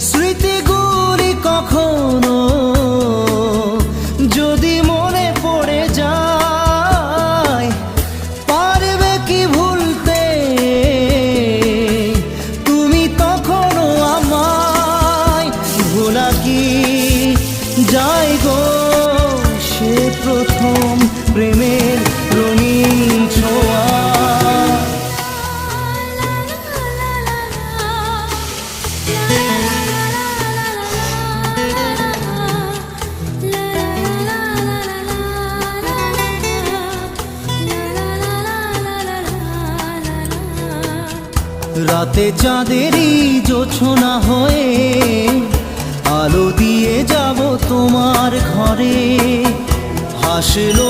স্মৃতিগুলি কখনো যদি মনে পড়ে যায়, পারবে কি ভুলতে তুমি তখনো আমায়? ভোলা কি যায় গো সে প্রথম প্রেমের রঙিন ছোঁয়া? রাতে চাঁদেরই জোছনা হয়ে আলো দিয়ে যাব তোমার ঘরে। হাসলো